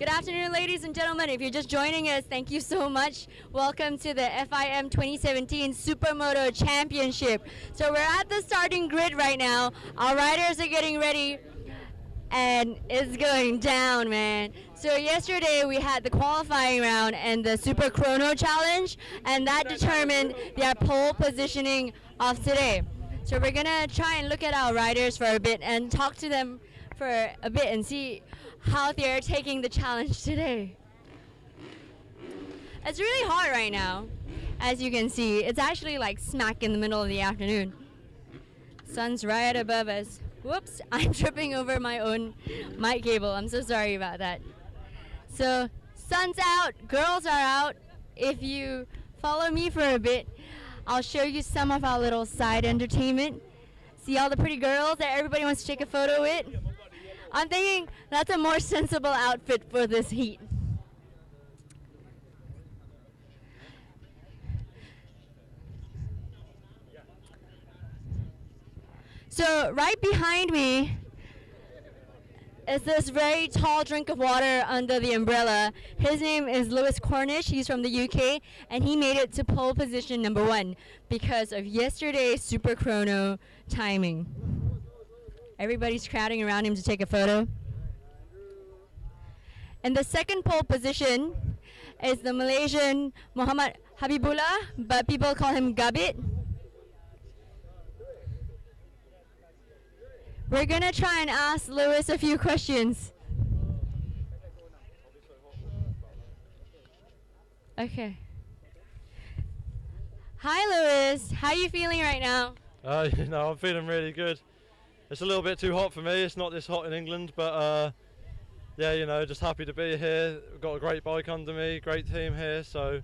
Good afternoon, ladies and gentlemen. If you're just joining us, thank you so much. Welcome to the FIM 2017 Supermoto Championship. So we're at the starting grid right now. Our riders are getting ready, and it's going down, man. So yesterday we had the qualifying round and the Super Chrono Challenge, and that determined their pole positioning of today. So we're gonna try and look at our riders for a bit and talk to them for a bit and see how they're taking the challenge today. It's really hot right now, as you can see. It's actually like smack in the middle of the afternoon. Sun's right above us. Whoops, I'm tripping over my own mic cable. I'm so sorry about that. So, sun's out, girls are out. If you follow me for a bit, I'll show you some of our little side entertainment. See all the pretty girls that everybody wants to take a photo with? I'm thinking that's a more sensible outfit for this heat. So right behind me is this very tall drink of water under the umbrella. His name is Lewis Cornish. He's from the UK, and he made it to pole position #1 because of yesterday's Super Chrono timing. Everybody's crowding around him to take a photo. And the second pole position is the Malaysian Muhammad Habibullah, but people call him Gabit. We're gonna try and ask Lewis a few questions. Okay. Hi Lewis, how are you feeling right now? I'm feeling really good. It's a little bit too hot for me. It's not this hot in England, but yeah, just happy to be here. We've got a great bike under me, great team here, so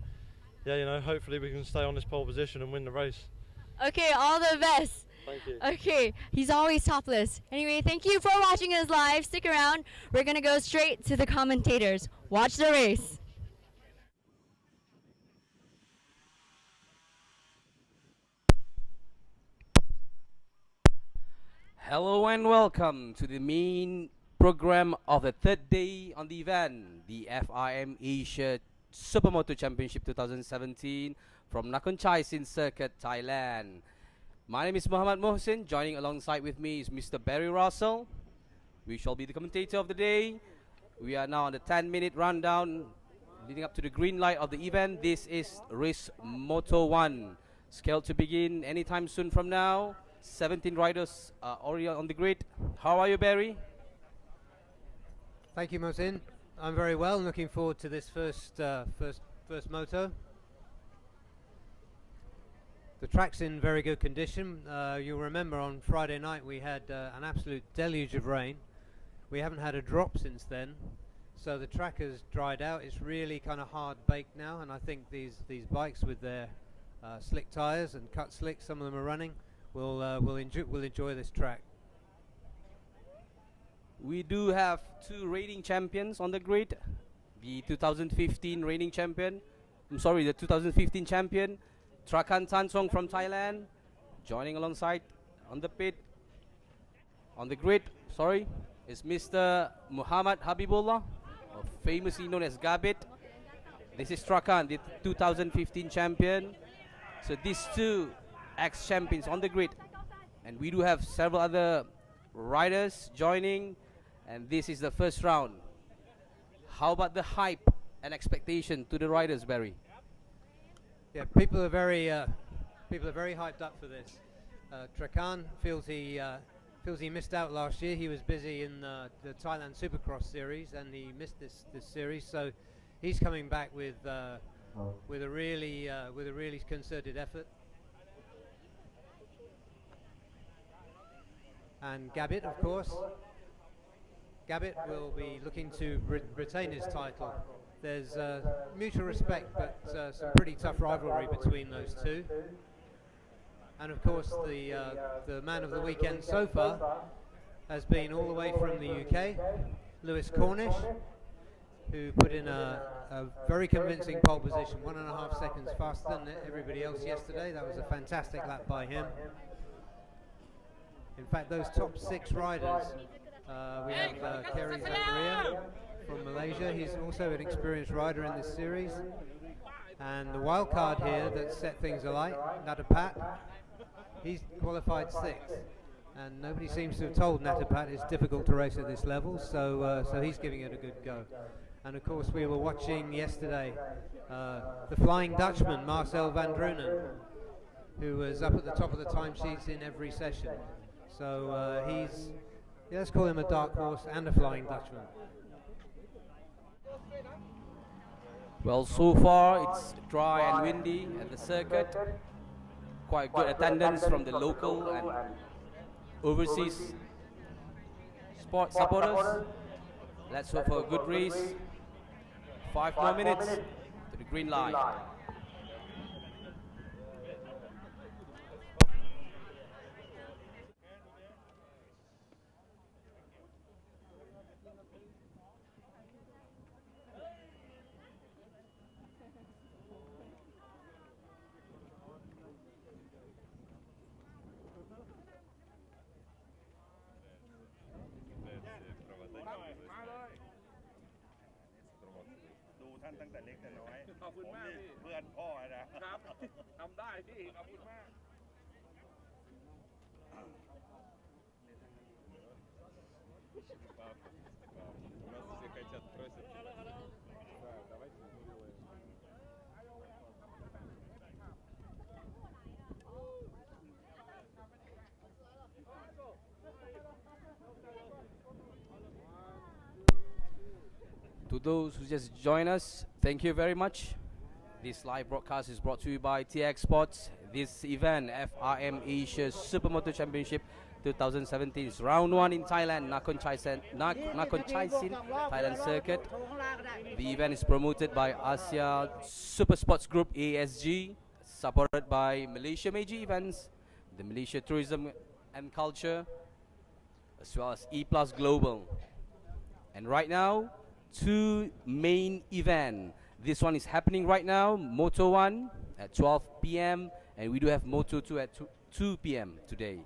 yeah, hopefully we can stay on this pole position and win the race. Okay, all the best. Thank you. Okay, he's always topless. Anyway, thank you for watching us live. Stick around. We're gonna go straight to the commentators. Watch the race. Hello and welcome to the main program of the third day on the event, the FIM Asia Supermoto Championship 2017 from Nakhon Chai Sin Circuit, Thailand. My name is Muhammad Mohsin. Joining alongside with me is Mr. Barry Russell. We shall be the commentator of the day. We are now on the 10-minute rundown leading up to the green light of the event. This is race Moto 1, scheduled to begin anytime soon from now. 17 riders are already on the grid. How are you, Barry? Thank you, Mohsin. I'm very well. Looking forward to this first moto. The track's in very good condition. You'll remember on Friday night we had an absolute deluge of rain. We haven't had a drop since then, so the track has dried out. It's really kind of hard baked now, and I think these bikes with their slick tires and cut slicks, some of them are running, will enjoy this track. We do have two reigning champions on the grid. The 2015 reigning champion, the 2015 champion, Trakan Tansong from Thailand, joining alongside on the grid, is Mr. Muhammad Habibullah, famously known as Gabit. This is Trakan, the 2015 champion. So these two ex-champions on the grid, and we do have several other riders joining, and this is the first round. How about the hype and expectation to the riders, Barry? Yeah, people are very hyped up for this. Trakan feels he missed out last year. He was busy in the Thailand Supercross series, and he missed this series. So he's coming back with a really concerted effort. And Gabit, of course. Gabit will be looking to retain his title. There's mutual respect, but some pretty tough rivalry between those two. And of course, the man of the weekend so far has been all the way from the UK, Lewis Cornish, who put in a very convincing pole position, 1.5 seconds faster than everybody else yesterday. That was a fantastic lap by him. In fact, those top 6 riders, we have Kerry Zakaria, from Malaysia. He's also an experienced rider in this series. And the wild card here that set things alight, Natapat, he's qualified 6th. And nobody seems to have told Natapat it's difficult to race at this level, so he's giving it a good go. And of course we were watching yesterday the Flying Dutchman, Marcel van Drunen, who was up at the top of the timesheets in every session. So he's, yeah, let's call him a dark horse and a Flying Dutchman. Well, so far it's dry and windy at the circuit. Quite good attendance from the local and overseas sport supporters. Let's hope for a good race. 5 more minutes to the green light. To those who just joined us, thank you very much. This live broadcast is brought to you by TX Sports. This event, FIM Asia Supermoto Championship 2017, is round 1 in Thailand, Nakhon Chai Sin, Thailand circuit. The event is promoted by Asia Super Sports Group ASG, supported by Malaysia Major Events, the Malaysia Tourism and Culture, as well as E Plus Global. And right now, 2 main event. This one is happening right now, Moto 1 at 12 p.m. and we do have Moto 2 at 2 p.m. today.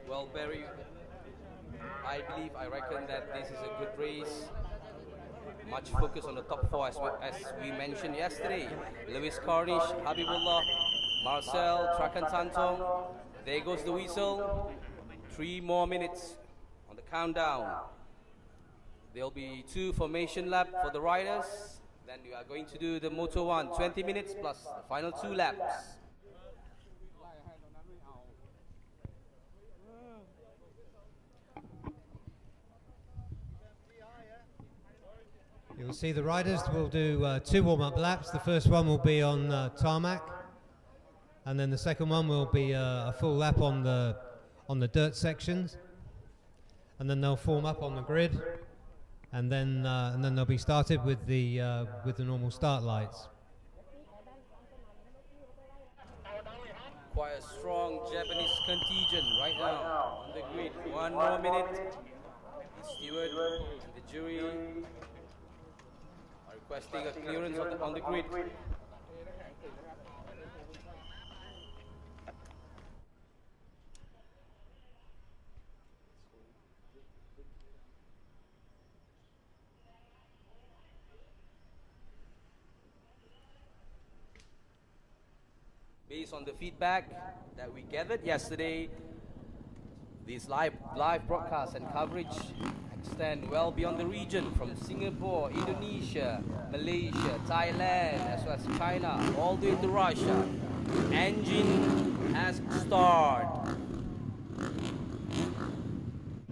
Well, Barry, I reckon that this is a good race. Much focus on the top 4 as we mentioned yesterday. Lewis Cornish, Habibullah, Marcel, Trakan Tantong. There goes the whistle. 3 more minutes on the countdown. There'll be 2 formation lap for the riders. Then we are going to do the Moto 1, 20 minutes plus the final 2 laps. You'll see the riders will do 2 warm-up laps. The first one will be on tarmac, and then the second one will be a full lap on the dirt sections, and then they'll form up on the grid, and then they'll be started with the normal start lights. Quite a strong Japanese contingent right now on the grid. 1 more minute. The steward and the jury are requesting a clearance on the grid. based on the feedback that we gathered yesterday, these live broadcasts and coverage extend well beyond the region, from Singapore, Indonesia, Malaysia, Thailand, as well as China, all the way to Russia. Engine has started.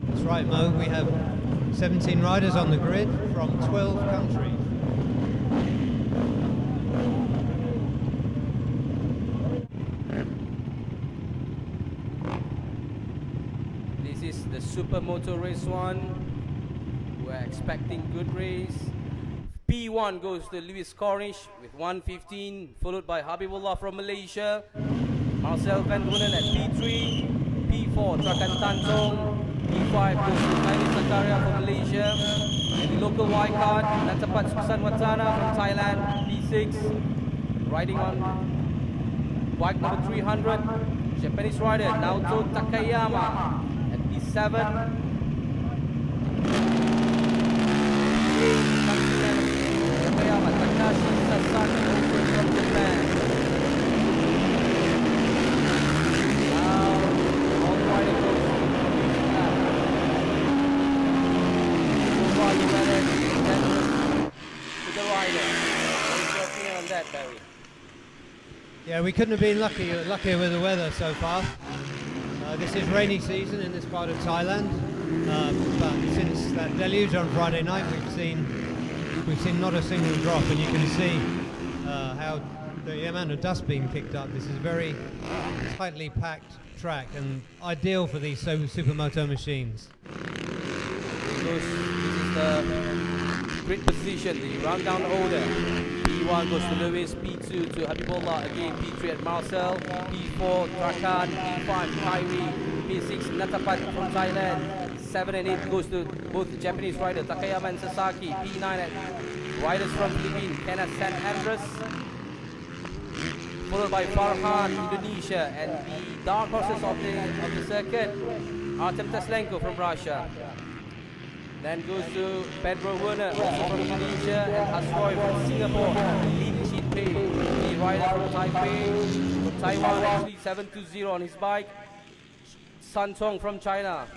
That's right, Mo. We have 17 riders on the grid from 12 countries. This is the Supermoto race 1. We're expecting good race. P1 goes to Lewis Cornish with 1:15, followed by Habibullah from Malaysia. Marcel Van Doonen at P3. P4 Trakan Tantong. P5 goes to Tiny Zakaria from Malaysia. And the local wildcard Natapat Susan Watana from Thailand. P6 riding on bike number 300. Japanese rider Naoto Takayama at P7. Takashi Sasaki over from Japan. Now, all the rider goes to the rider. What's your opinion on that, Barry? Yeah, we couldn't have been luckier with the weather so far. This is rainy season in this part of Thailand, but since that deluge on Friday night, we've seen not a single drop, and you can see how the amount of dust being kicked up. This is a very tightly packed track and ideal for these Supermoto machines. This is the grid position, the rundown order. P1 goes to Lewis, P2 to Habibullah, again P3 at Marcel, P4 Trakan, P5 Kyrie, P6 Natapat from Thailand, 7 and 8 goes to both Japanese riders Takayama and Sasaki, P9 at riders from Philippines, Kenneth San Andres, followed by Farhan, Indonesia, and the dark horses of the circuit, Artem Teslenko from Russia. Then goes to Pedro Werner, also from Indonesia, and Asroy from Singapore, Lin Chin-pei, the rider from Taipei, from Taiwan, actually 720 on his bike, Sun Tong from China,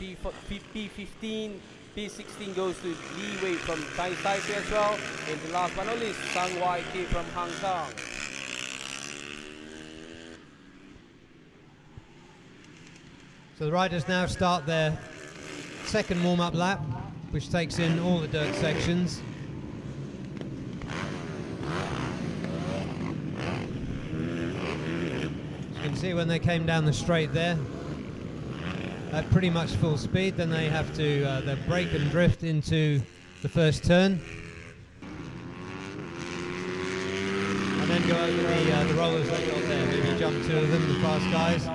P15, P16 goes to Li Wei from Taipei as well, and the last but not least, Sang Wai K from Hong Kong. So the riders now start their second warm-up lap, which takes in all the dirt sections. As you can see, when they came down the straight there, at pretty much full speed, then they have to they brake and drift into the first turn, and then go over the rollers they got there. Maybe jump two of them, the fast guys.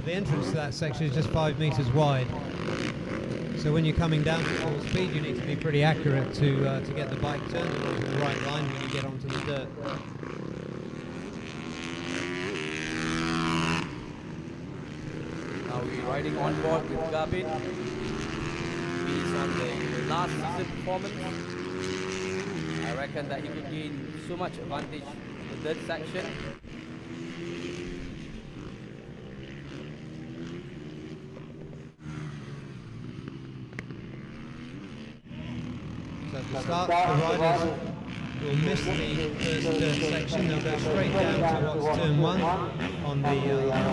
The entrance to that section is just 5 meters wide. So when you're coming down to full speed, you need to be pretty accurate to get the bike turned into the right line when you get onto the dirt. Now we're riding on board with Gabin. He's on the last season performance. I reckon that he could gain so much advantage in the dirt section. So at the start, the riders will miss the first dirt section. They'll go straight down to what's turn 1 on the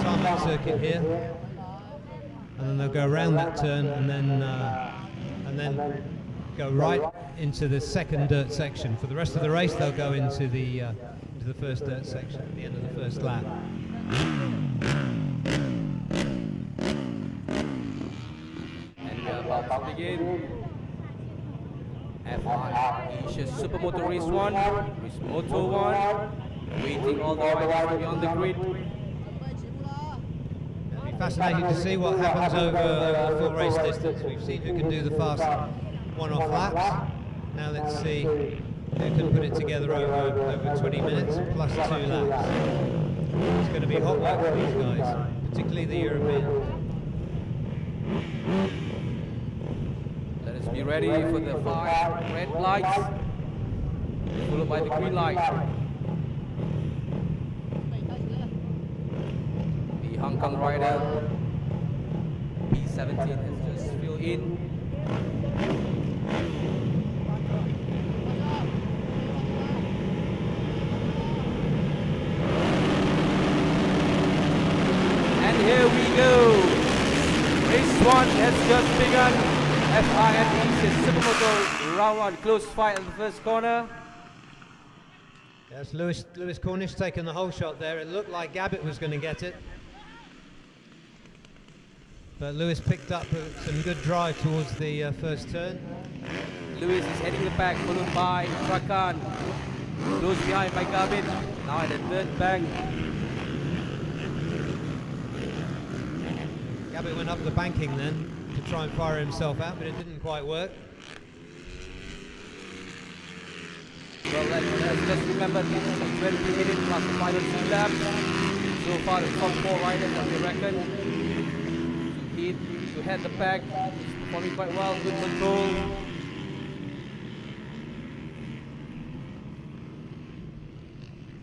tarmac circuit here, and then they'll go around that turn and then go right into the second dirt section. For the rest of the race, they'll go into the first dirt section at the end of the first lap. And we are about to begin. F1 Asia Supermoto Race 1, Race Moto 1, waiting all the riders to be on the grid. It'll be fascinating to see what happens over the full race distance. We've seen who can do the fast one-off laps. Now let's see who can put it together over 20 minutes plus 2 laps. It's going to be hot work for these guys, particularly the Europeans. Let us be ready for the 5 red lights, followed by the green light. Hong Kong rider P17 has just filled in. And here we go. Race 1 has just begun. FIM Supermoto round 1 close fight at the first corner. Yes, Lewis Cornish taking the whole shot there. It looked like Gabbett was going to get it. But Lewis picked up some good drive towards the first turn. Lewis is heading the back, followed by Trakan. Close behind by Gabbett. Now at the third bank. Gabbett went up the banking then to try and fire himself out, but it didn't quite work. Well, let's just remember this is 20 minutes plus the final 2 laps. So far, the top 4 riders, as you reckon, to head the pack, performing quite well, good control.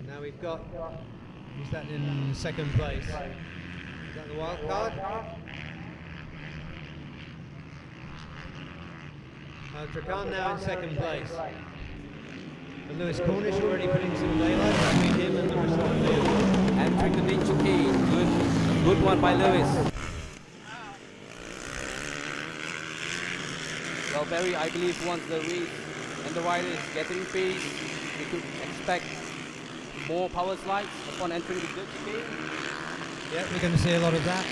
Now we've got, who's that in second place? Is that the wild card? Trakan now in second place. And Lewis Cornish already putting some daylight between him and the rest of the field. Entering the ninja key. Good one by Lewis. Well, Barry, I believe once the race and the rider is getting pace, we could expect more power slides upon entering the ninja key. Yeah, we're going to see a lot of that.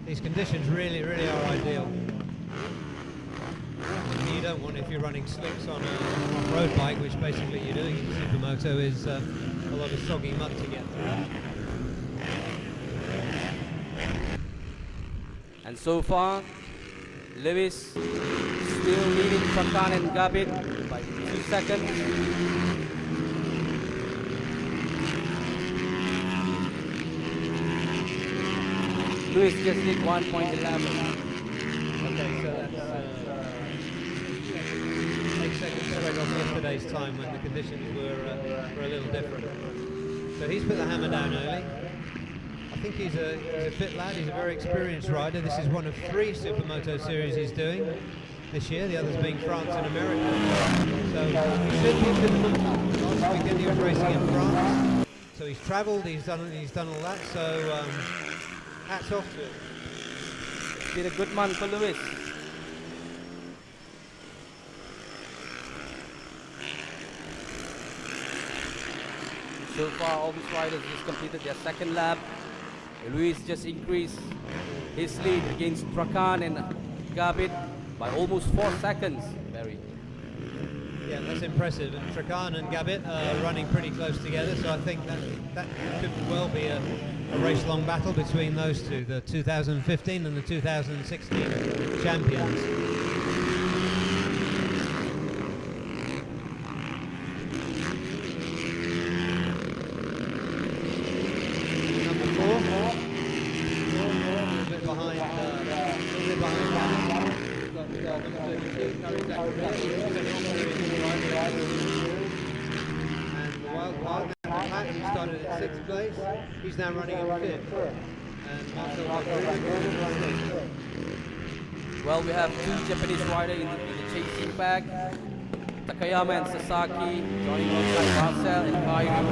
These conditions really are ideal. You don't want, if you're running slicks on a road bike, which basically you're doing in Supermoto, is a lot of soggy mud to get through. And so far, Lewis still leading Trakan and Gabbett by 2 seconds. Lewis just did 1.11. Okay, so that's 8 seconds straight off yesterday's time when the conditions were a little different. So he's put the hammer down early. I think he's a fit lad, he's a very experienced rider. This is one of 3 Supermoto series he's doing this year, the others being France and America. So he should be good. Last weekend he was racing in France. So he's travelled, he's done all that, so hats off to him. It's been a good month for Lewis. So far, all these riders just completed their second lap. Lewis just increased his lead against Trakan and Gabbett by almost 4 seconds. Barry. Yeah, that's impressive. And Trakan and Gabbett are running pretty close together, so I think that could well be a race-long battle between those two, the 2015 and the 2016 champions. He started at 6th place, he's now running in 5th. And well, we have 2 Japanese riders in the chasing pack. Takayama and Sasaki joining alongside Marcel and Kairi.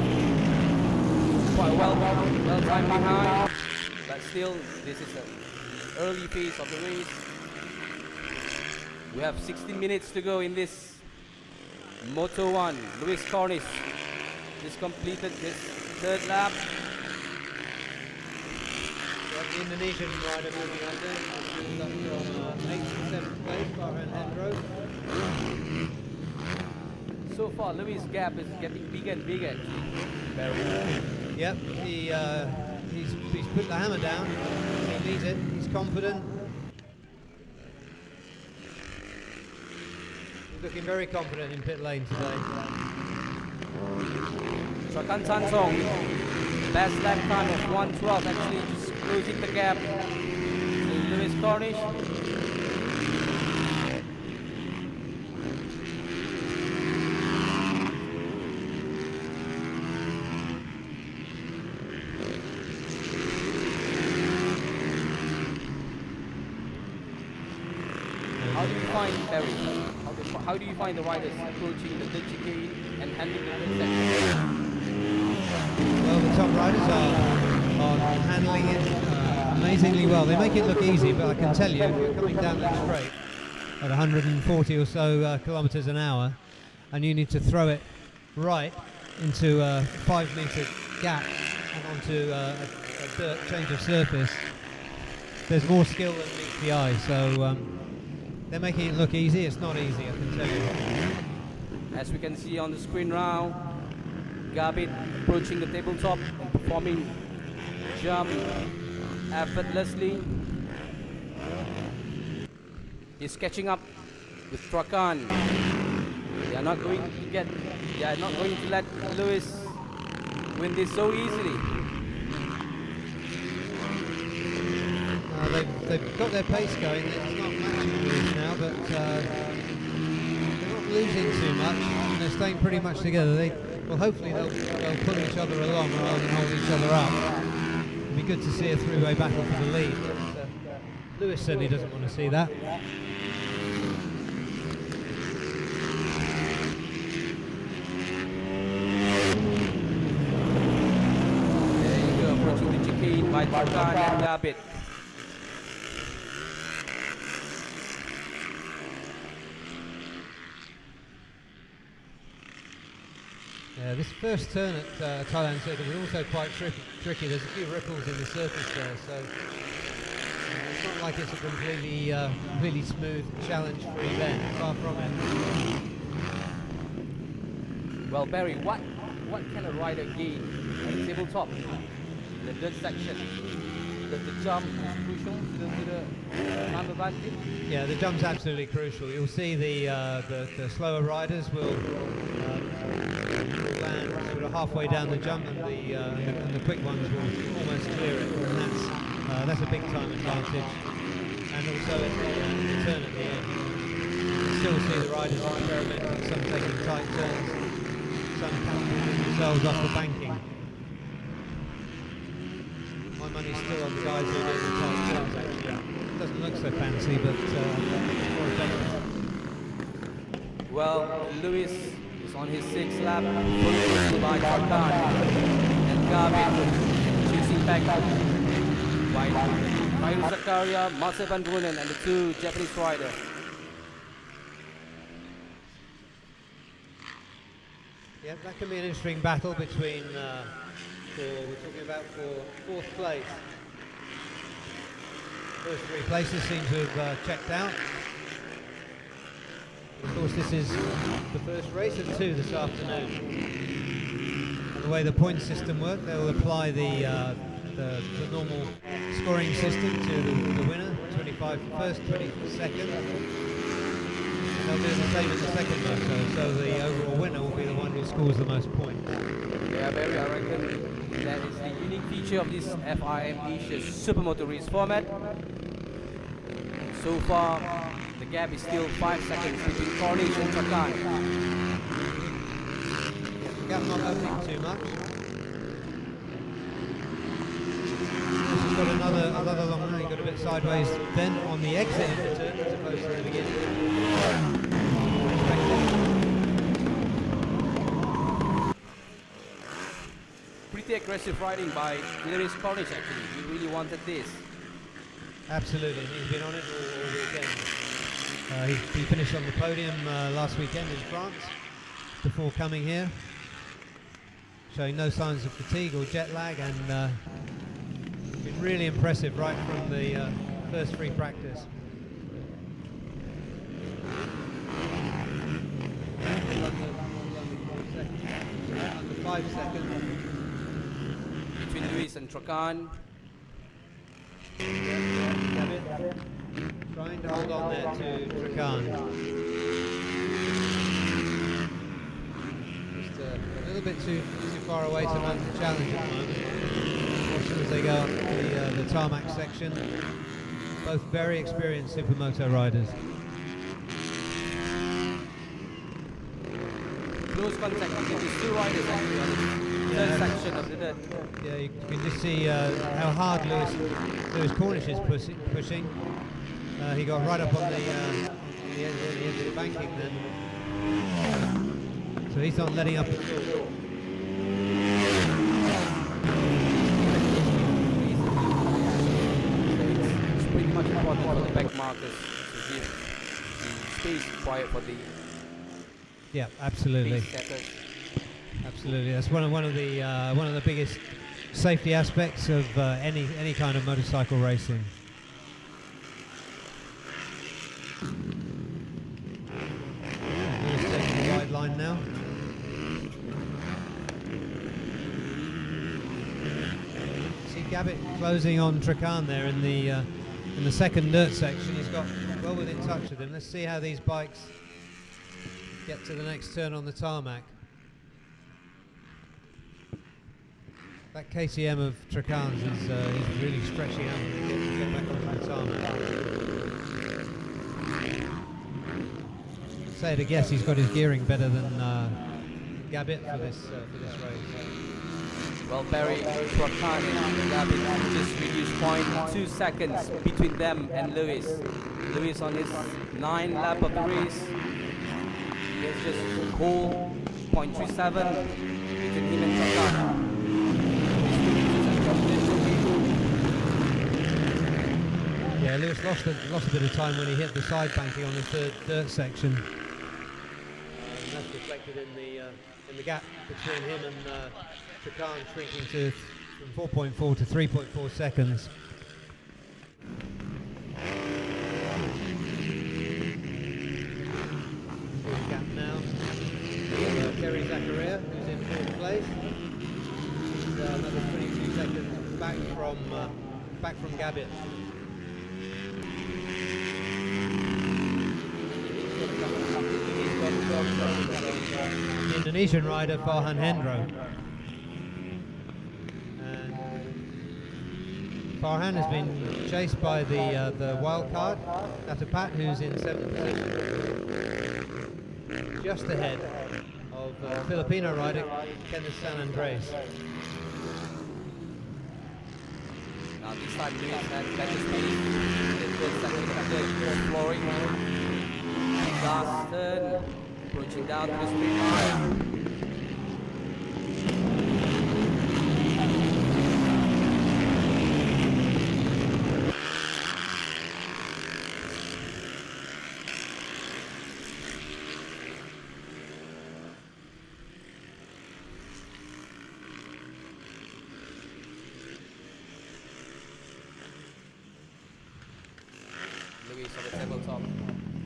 Quite well time behind, but still this is an early phase of the race. We have 16 minutes to go in this Moto 1. Lewis Cornish just completed his 3rd lap. The Indonesian rider moving up there, from 8th to 7th place, Farhan Hendro. So far, Lewis' gap is getting bigger and bigger. Yep, he's put the hammer down. He needs it. He's confident. He's looking very confident in pit lane today. Trakan Tansong, best lap time of 1:12, actually just closing the gap to Lewis Cornish. find Barry? How do you find the riders approaching the dirt chicane and handling the dirt section? Well, the top riders are handling it amazingly well. They make it look easy, but I can tell you, if you're coming down that straight at 140 or so kilometers an hour, and you need to throw it right into a 5-meter gap and onto a dirt change of surface, there's more skill than meets the eye. So they're making it look easy. It's not easy, I can tell you. As we can see on the screen now, Gabit approaching the tabletop and performing jump effortlessly. He's catching up with Trakan. They are not going to let Lewis win this so easily. They've got their pace going. It's not matching Lewis now, but they're not losing too much, and they're staying pretty much together. Hopefully they'll pull each other along rather than hold each other up. It'd be good to see a three-way battle for the lead, but Lewis certainly doesn't want to see that. There you go, approaching the chicane by Trakan and Gabit. Yeah, this first turn at Thailand Circuit is also quite tricky. There's a few ripples in the surface there, so it's not like it's a completely smooth, challenge-free bend. Far from it. Well, Barry, what can a rider gain at the tabletop? The dirt section. The jump is crucial to the time advantage. Yeah, the jump's absolutely crucial. You'll see the slower riders will land sort of halfway down the jump, and the quick ones will almost clear it, and that's a big time advantage. And also at the turn at the end, you still see the riders experimenting, some taking tight turns, some catapulting themselves off the banking. My money's still on the guys who are doing the tight turns, actually. It doesn't look so fancy, but it's more effective. Well, Lewis is on his 6th lap, followed by Trakan and Gabit, chasing back by Kairu Zakaria, Marcel Van Drunen, and the 2 Japanese riders. Yeah, that can be an interesting battle between, we're talking about for 4th place. First 3 places seem to have checked out. Of course, this is the first race of 2 this afternoon. And the way the point system works, they'll apply the normal scoring system to the winner, 25 for first, 20 for second. And they'll do the same in the second moto, so the overall winner will be the one who scores the most points. Yeah, Barry, I reckon that is the unique feature of this FIM Asia's Supermoto race format. So far, the gap is still 5 seconds between Cornish and Trakan. Gap not opening too much. He's got another long run. He got a bit sideways then on the exit of the turn as opposed to the beginning. Pretty aggressive riding by Hilarious Cornish actually. He really wanted this. Absolutely, he's been on it all weekend. He finished on the podium last weekend in France before coming here, showing no signs of fatigue or jet lag, and been really impressive right from the first free practice. Under 5 seconds. Between Luis and Trakan. Trying to hold on there to Trakan. Just a little bit too far away to mount the challenge at the moment. Watch as they go up the tarmac section. Both very experienced Supermoto riders. Close contact between these 2 riders actually on the third section of the dirt. Yeah, you can just see how hard Lewis Cornish is pushing. He got right up on the the end of the banking then. So he's not letting up at all. It's pretty much important for the back markers to give the space required for the Yeah, absolutely. pace setters. Absolutely, that's one of the biggest safety aspects of any kind of motorcycle racing. Lewis taking the wide line now. See Gabbett closing on Trakan there in the second dirt section. He's got well within touch with him. Let's see how these bikes get to the next turn on the tarmac. That KTM of Trakan's is he's really stretching out to get back onto the tarmac. I'd say to guess he's got his gearing better than Gabbett for this race. Well, Barry, Trakan and Gabbett just reduced 0.2 seconds between them and Lewis. Lewis on his 9th lap of the race. There's just whole 0.37 between him and Trakan. Yeah, Lewis lost a bit of time when he hit the side banking on the third dirt section. And that's reflected in the gap between him and Trakan shrinking from 4.4 to 3.4 seconds. Here's the gap now. Kerry Zakaria, who's in fourth place. He's another 22 seconds back from Gabbett. The Indonesian rider Farhan Hendro. And Farhan has been chased by the wild card, Atapat, who's in 7th position, just ahead of Filipino rider Kenneth San Andres. Now this time Lewis had better speed. The second flooring. Last turn, approaching down to the speed line. Lewis on the tabletop.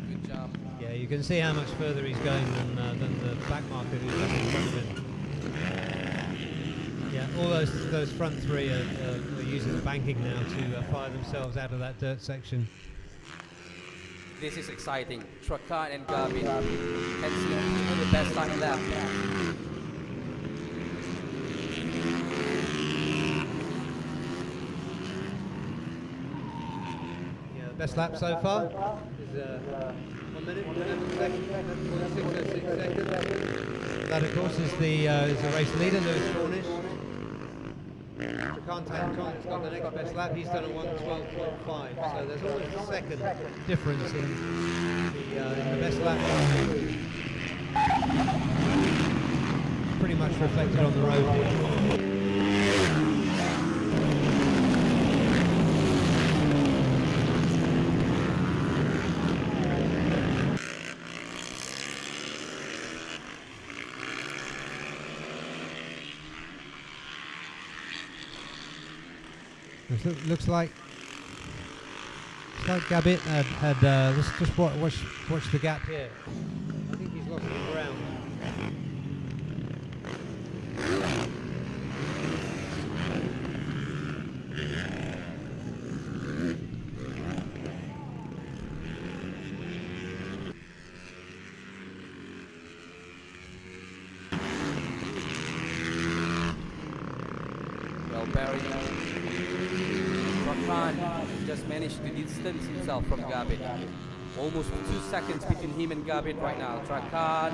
Good job. Yeah, you can see how much further he's going than the back marker who's up in front of him. Yeah, all those front three are using the banking now to fire themselves out of that dirt section. This is exciting. Trakan and Gabbett can see the best time left. Yeah, the best lap so far is 1 minute, 11 seconds, 6.06 seconds. That, of course, is the race leader, Lewis Cornish. Trakan Tanton's got the next best lap. He's done a 1:12.5, so there's almost a second difference in the best lap. Pretty much reflected on the road here. Looks like Gabbett had let's just watch the gap here. I think he's lost the ground. Well, Barry. Trakan just managed to distance himself from Gabbett. Almost 2 seconds between him and Gabbett right now. Trakan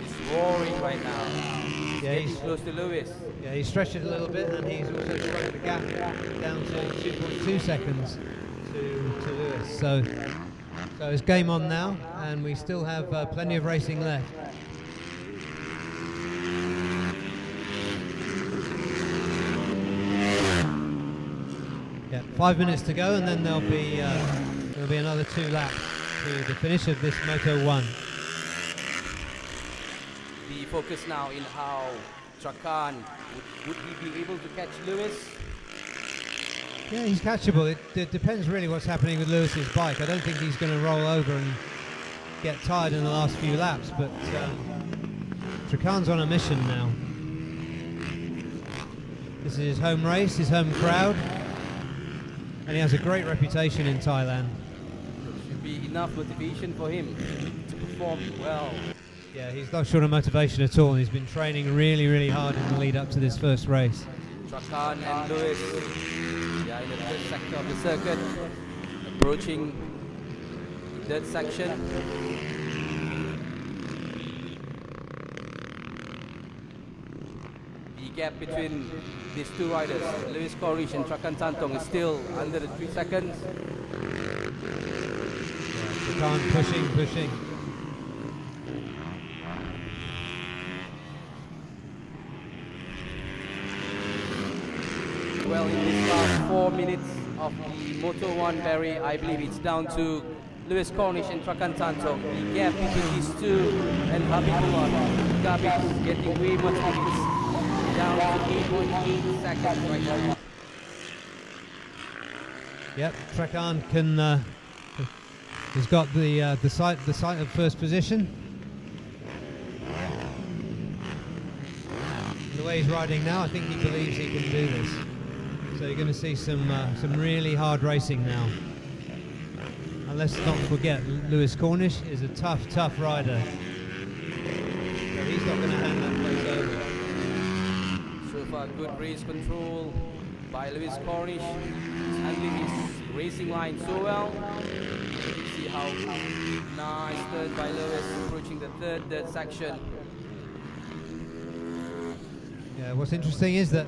is roaring right now. He's getting close to Lewis. Yeah, he stretched it a little bit, and he's also shrunk the gap down to 2.2 seconds to Lewis. So So it's game on now, and we still have plenty of racing left. Yeah, 5 minutes to go, and then there'll be another 2 laps to the finish of this Moto 1. The focus now in how Trakan would he be able to catch Lewis? Yeah, he's catchable. It depends really what's happening with Lewis's bike. I don't think he's going to roll over and get tired in the last few laps, but Trakan's on a mission now. This is his home race, his home crowd, and he has a great reputation in Thailand. Should be enough motivation for him to perform well. Yeah, he's not short of motivation at all. He's been training really, really hard in the lead up to this first race. Trakan and Lewis, yeah, in the third sector of the circuit, approaching the third section. The gap between these 2 riders, Lewis Cornish and Trakan Tantong, is still under the 3 seconds. Trakan pushing. Well, in these last 4 minutes of the Moto 1, Barry, I believe it's down to Lewis Cornish and Trakan Tantong. The gap between these 2 and Habibullah Gabi is getting way much bigger. It's down to 8.8 seconds right now. Yep, Trakan can. He's got the sight of first position. The way he's riding now, I think he believes he can do this. So you're going to see some really hard racing now. And let's not forget, Lewis Cornish is a tough rider. So he's not going to hand that place over. So far, good race control by Lewis Cornish. He's handling his racing line so well. You see how nice turn by Lewis approaching the third section. Yeah, what's interesting is that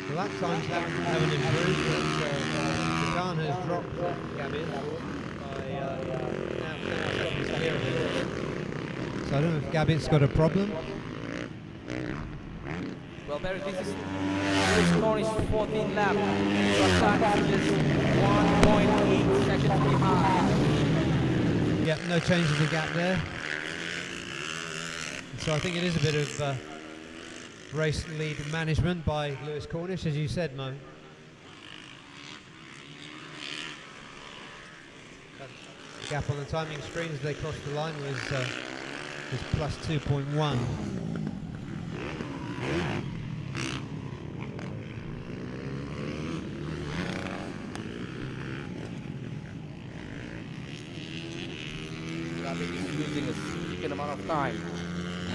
the lap times haven't improved, but Trakan has dropped Gabin by now 10 seconds clear of him. So I don't know if Gabin's got a problem. Well, Barry, this is Lewis Cornish 14th lap. Trakan is just 1.8 seconds behind. Yep, no change in the gap there. So I think it is a bit of race lead management by Lewis Cornish, as you said, Mo. The gap on the timing screen as they crossed the line was plus 2.1. Gabit is losing a significant amount of time.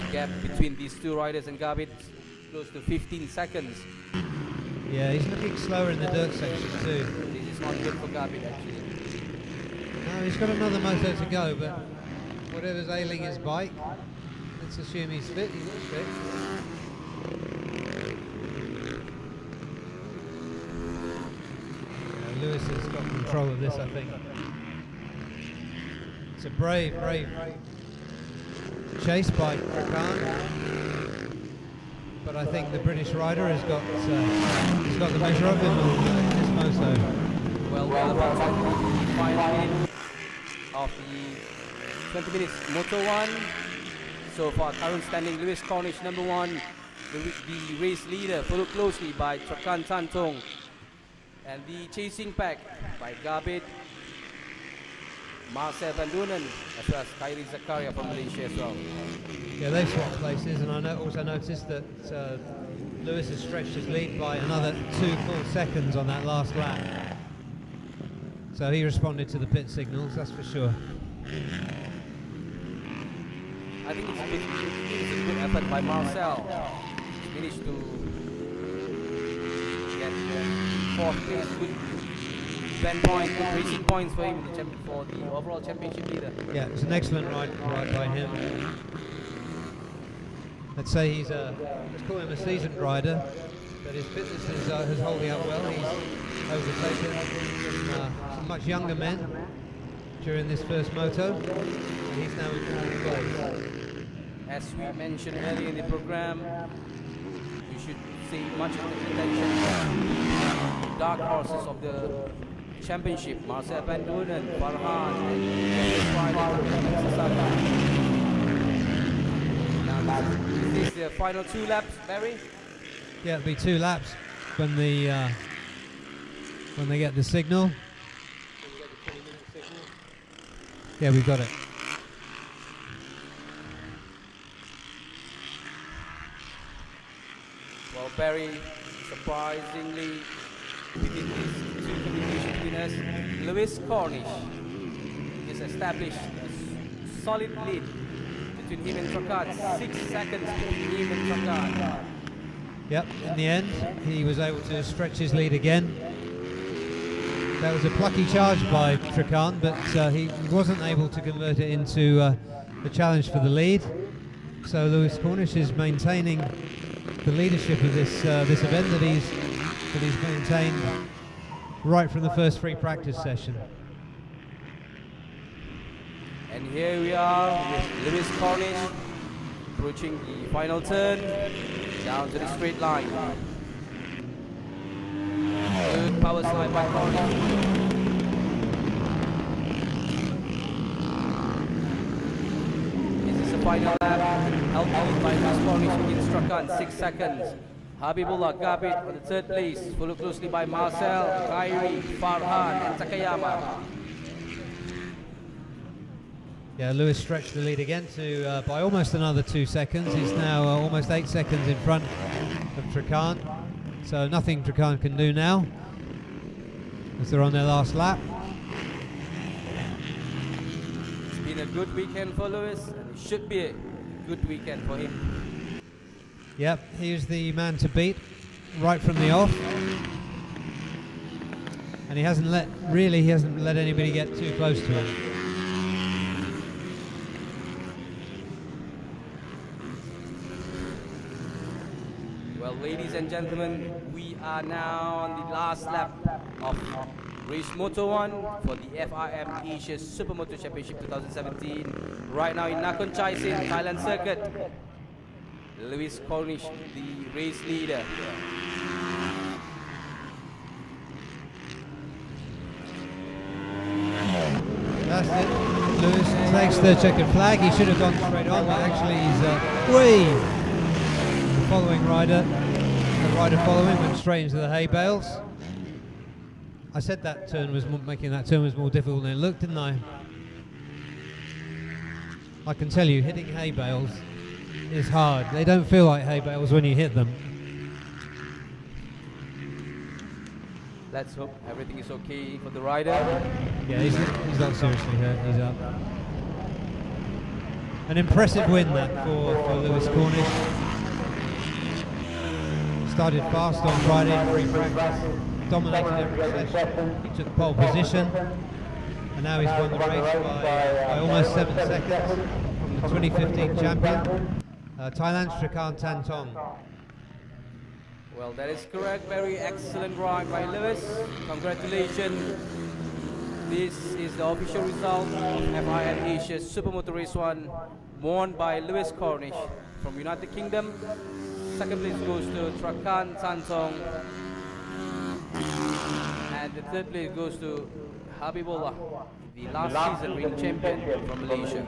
The gap between these 2 riders and Gabit is close to 15 seconds. Yeah, he's looking slower in the dirt section too. This is not good for Gabit actually. No, he's got another moto to go, but whatever's ailing his bike, let's assume he's fit. He looks fit. Lewis has got control of this, I think. It's a brave chase by Trakan, but I think the British rider has got the measure of him on this moto. Well, about the final minute of the 20 minutes Moto 1. So far, current standing, Lewis Cornish number 1, the race leader, followed closely by Trakan Tantong, and the chasing pack by Gabit, Marcel Van Dunen, as well as Khairi Zakaria from Malaysia as well. Yeah, they swapped places, and I also noticed that Lewis has stretched his lead by another 2 full seconds on that last lap. So he responded to the pit signals, that's for sure. I think it's a good effort by Marcel. He managed to get 4th place, good 10 points, good racing points for him for the overall championship leader. Yeah, it's an excellent ride by him. Let's say he's let's call him a seasoned rider, but his fitness is holding up well. He's overtaken some much younger men, during this first moto. And he's now in fourth place. As we mentioned earlier in the program, you should see much of the attention dark horses of the championship, Marcel Van Dunen, Farhan, and now this is the final 2 laps, Barry? Yeah, it'll be 2 laps when the when they get the signal. Yeah, we've got it. Well, Barry, surprisingly, within these 2 communication winners, Lewis Cornish has established a solid lead between him and Trakan. 6 seconds between him and Trakan. Yep, in the end, he was able to stretch his lead again. That was a plucky charge by Trakan, but he wasn't able to convert it into a challenge for the lead. So Lewis Cornish is maintaining the leadership of this event that he's maintained right from the first free practice session. And here we are with Lewis Cornish approaching the final turn down to the straight line. Good power slide by Cornish. This is the final lap, helped out by Lewis Cornish against Trakan, 6 seconds. Habibullah Gabit on the 3rd place, followed closely by Marcel, Khairi, Farhan and Takayama. Yeah, Lewis stretched the lead again to by almost another 2 seconds. He's now almost 8 seconds in front of Trakan. So nothing Trakan can do now as they're on their last lap. It's been a good weekend for Lewis, and it should be a good weekend for him. Yep, he's the man to beat right from the off. And he hasn't let anybody get too close to him. Well, ladies and gentlemen, we are now on the last lap of race Moto 1 for the FIM Asia Supermoto Championship 2017. Right now in Nakhon Chai Sin, Thailand circuit. Lewis Cornish, the race leader. That's it. Lewis takes the checkered flag. He should have gone straight on, but actually he's the following rider. The rider following went straight into the hay bales. I said that turn was making that turn was more difficult than it looked, didn't I? I can tell you, hitting hay bales is hard. They don't feel like hay bales when you hit them. Let's hope everything is okay for the rider. Yeah, he's not seriously hurt. He's up. An impressive win that for Lewis Cornish. Started fast on Friday in free practice, dominated every session. He took pole position, and now he's won the race by almost 7 seconds from the 2015 champion, Thailand's Trakan Tantong. Well, that is correct. Very excellent ride by Lewis. Congratulations. This is the official result of FIM Asia Supermoto Race 1, won by Lewis Cornish from United Kingdom. Second place goes to Trakan Tantong. And the 3rd place goes to Habibullah, the last season ring champion from Malaysia.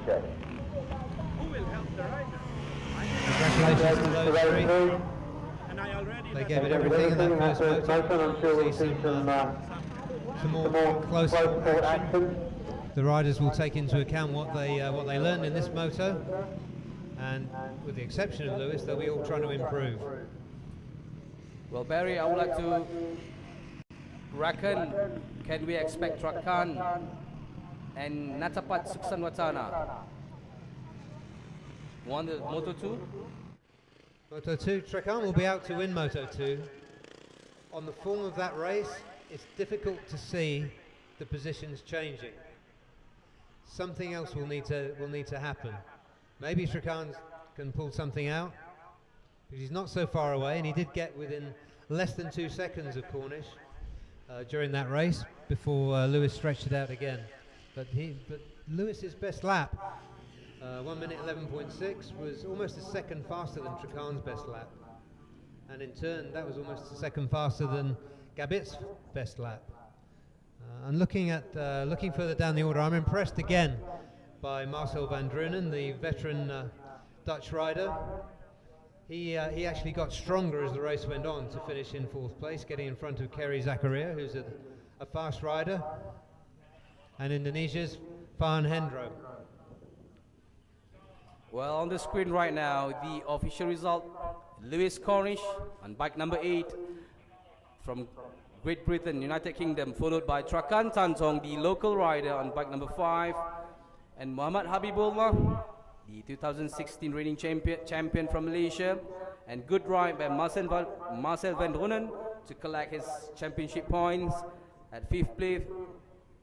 Congratulations to those three. They gave it everything in that first moto. See some more close action. The riders will take into account what they learned in this moto, and with the exception of Lewis, they'll be all trying to improve. Well, Barry, I would like to reckon, can we expect Trakan and Natapat Suksanwatana won the Moto 2? Moto 2, Trakan will be out to win Moto 2. On the form of that race, it's difficult to see the positions changing. Something else will need to happen. Maybe Trakan can pull something out, because he's not so far away, and he did get within less than 2 seconds of Cornish during that race before Lewis stretched it out again. but Lewis's best lap, 1 minute 11.6, was almost a second faster than Trakan's best lap, and in turn that was almost a second faster than Gabit's best lap. And looking further down the order, I'm impressed again by Marcel van Drunen, the veteran Dutch rider. He actually got stronger as the race went on to finish in 4th place, getting in front of Kerry Zakaria, who's a fast rider, and Indonesia's Farhan Hendro. Well, on the screen right now, the official result: Lewis Cornish on bike number 8 from Great Britain, United Kingdom, followed by Trakan Tantong, the local rider, on bike number 5, and Muhammad Habibullah, the 2016 reigning champion from Malaysia, and good ride by Marcel van Drunen to collect his championship points. At 5th place,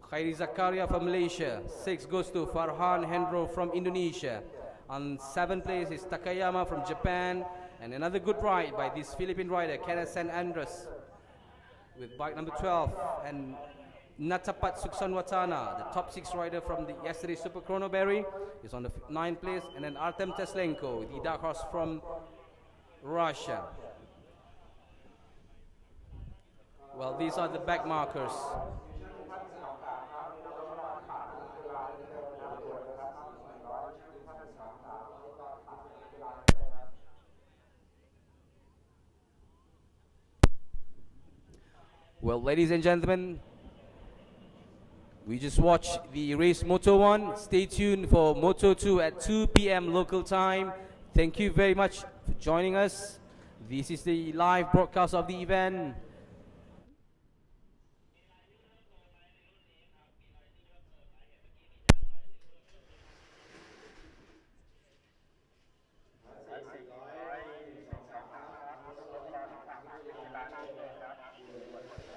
Khairi Zakaria from Malaysia. 6th goes to Farhan Hendro from Indonesia. On 7th place is Takayama from Japan, and another good ride by this Philippine rider, Kenneth San Andres, with bike number 12, and Natapat Suksanwatana, the top 6 rider from the yesterday's Super Chrono Berry, is on the 9th place, and then Artem Teslenko, the dark horse from Russia. Well, these are the back markers. Well, ladies and gentlemen, we just watched the race Moto 1. Stay tuned for Moto 2 at 2 p.m. local time. Thank you very much for joining us. This is the live broadcast of the event.